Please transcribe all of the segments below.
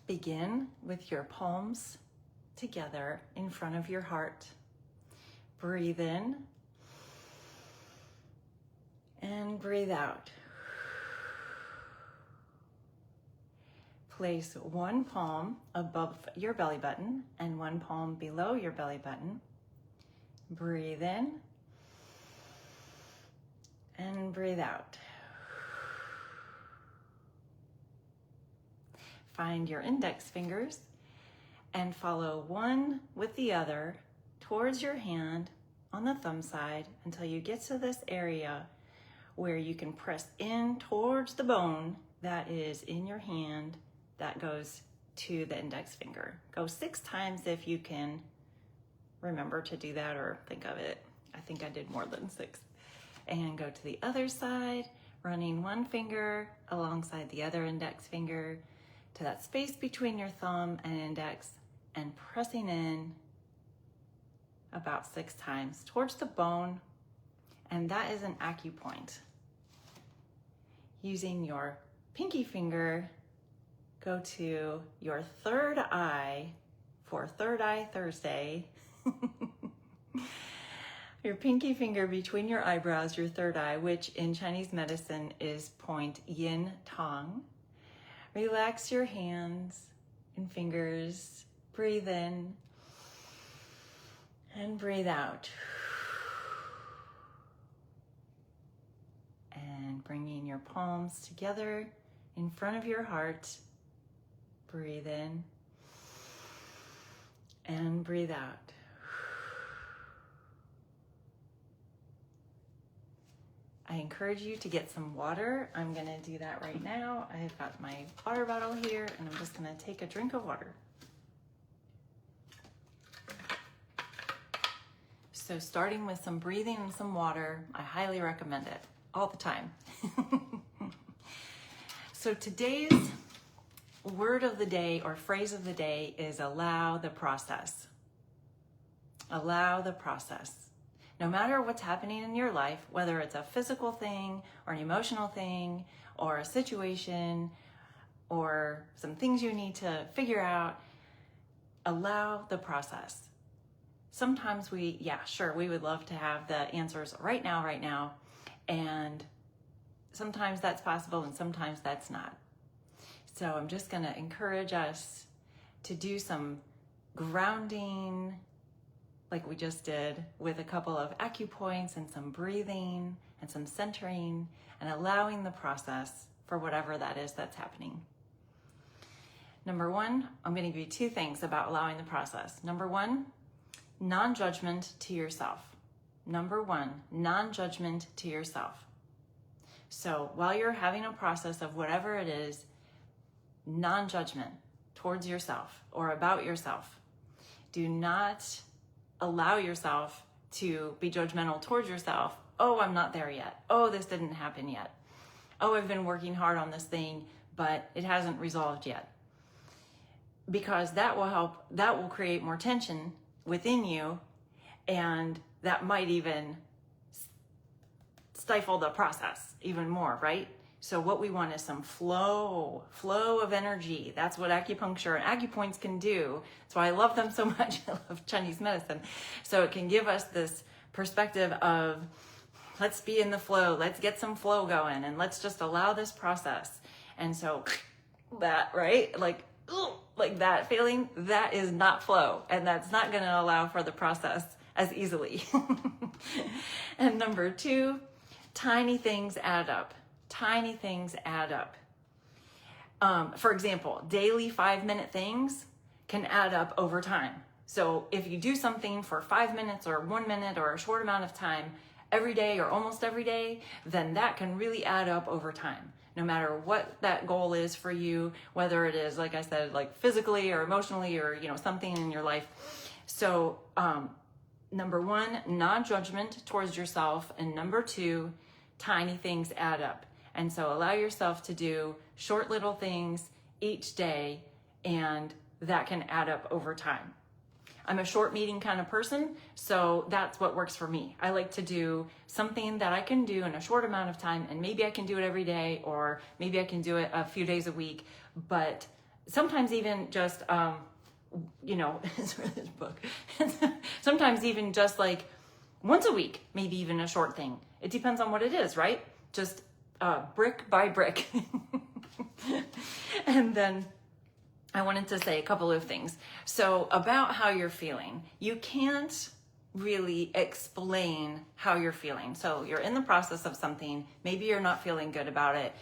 Begin with your palms together in front of your heart. Breathe in and breathe out. Place one palm above your belly button and one palm below your belly button. Breathe in and breathe out. Find your index fingers and follow one with the other towards your hand on the thumb side until you get to this area where you can press in towards the bone that is in your hand that goes to the index finger. Go 6 times if you can remember to do that or think of it. I think I did more than 6. And go to the other side, running one finger alongside the other index finger to that space between your thumb and index and pressing in about 6 times towards the bone. And that is an acupoint. Using your pinky finger, go to your third eye for Third Eye Thursday. Your pinky finger between your eyebrows, your third eye, which in Chinese medicine is point yin tong. Relax your hands and fingers. Breathe in and breathe out. And bringing your palms together in front of your heart. Breathe in and breathe out. I encourage you to get some water. I'm gonna do that right now. I've got my water bottle here and I'm just gonna take a drink of water. So starting with some breathing and some water, I highly recommend it all the time. So today's word of the day or phrase of the day is allow the process. Allow the process. No matter what's happening in your life, whether it's a physical thing or an emotional thing or a situation or some things you need to figure out, allow the process. Sometimes we would love to have the answers right now, and sometimes that's possible and sometimes that's not. So I'm just gonna encourage us to do some grounding, like we just did, with a couple of acupoints and some breathing and some centering and allowing the process for whatever that is that's happening. Number 1, I'm going to give you 2 things about allowing the process. Number 1, non-judgment to yourself. Number 1, non-judgment to yourself. So while you're having a process of whatever it is, non-judgment towards yourself or about yourself. Do not allow yourself to be judgmental towards yourself. Oh, I'm not there yet. Oh, this didn't happen yet. Oh, I've been working hard on this thing, but it hasn't resolved yet. Because that will create more tension within you, and that might even stifle the process even more, right? So what we want is some flow of energy. That's what acupuncture and acupoints can do. That's why I love them so much. I love Chinese medicine. So it can give us this perspective of, let's be in the flow. Let's get some flow going and let's just allow this process. And so that, right? Like that feeling, that is not flow. And that's not going to allow for the process as easily. And number 2, tiny things add up. Tiny things add up. For example, daily 5-minute things can add up over time. So if you do something for 5 minutes or 1 minute or a short amount of time every day or almost every day, then that can really add up over time. No matter what that goal is for you, whether it is, like I said, like physically or emotionally or, something in your life. So number 1, non-judgment towards yourself. And number 2, tiny things add up. And so allow yourself to do short little things each day, and that can add up over time. I'm a short meeting kind of person, so that's what works for me. I like to do something that I can do in a short amount of time, and maybe I can do it every day, or maybe I can do it a few days a week, but sometimes even just, this book, sometimes even just like once a week, maybe even a short thing. It depends on what it is, right? Just brick by brick. And then I wanted to say a couple of things. So about how you're feeling, you can't really explain how you're feeling. So you're in the process of something, maybe you're not feeling good about it.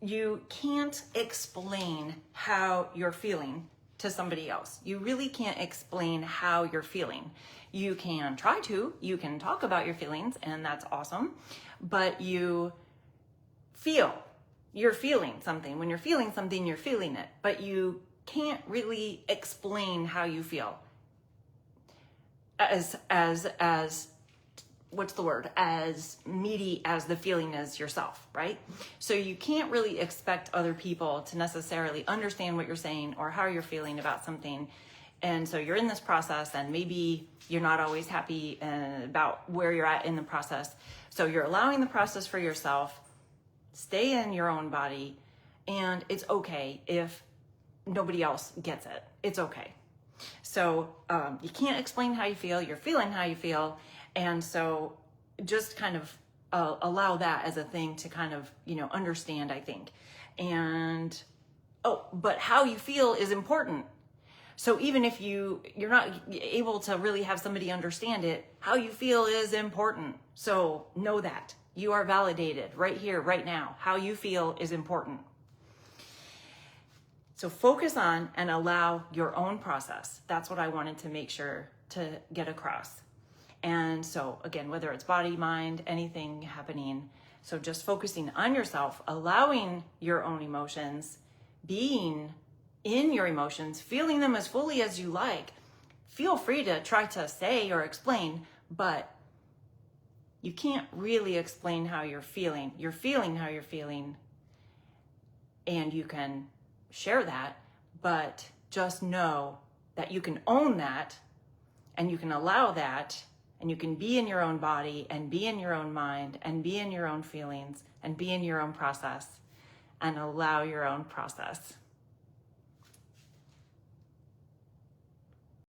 You can't explain how you're feeling to somebody else. You really can't explain how you're feeling. You can try to, you can talk about your feelings, and that's awesome, but you're feeling something. When you're feeling something, you're feeling it, but you can't really explain how you feel as what's the word, as meaty as the feeling is yourself, right? So you can't really expect other people to necessarily understand what you're saying or how you're feeling about something. And so you're in this process, and maybe you're not always happy about where you're at in the process. So you're allowing the process for yourself, stay in your own body, and it's okay if nobody else gets it. It's okay. So you can't explain how you feel, you're feeling how you feel, and so just kind of allow that as a thing to kind of, understand, I think. And, but how you feel is important. So even if you're not able to really have somebody understand it, how you feel is important. So know that. You are validated right here, right now. How you feel is important. So focus on and allow your own process. That's what I wanted to make sure to get across. And so again, whether it's body, mind, anything happening, so just focusing on yourself, allowing your own emotions, being in your emotions, feeling them as fully as you like. Feel free to try to say or explain, but you can't really explain how you're feeling. You're feeling how you're feeling, and you can share that, but just know that you can own that, and you can allow that, and you can be in your own body and be in your own mind and be in your own feelings and be in your own process and allow your own process.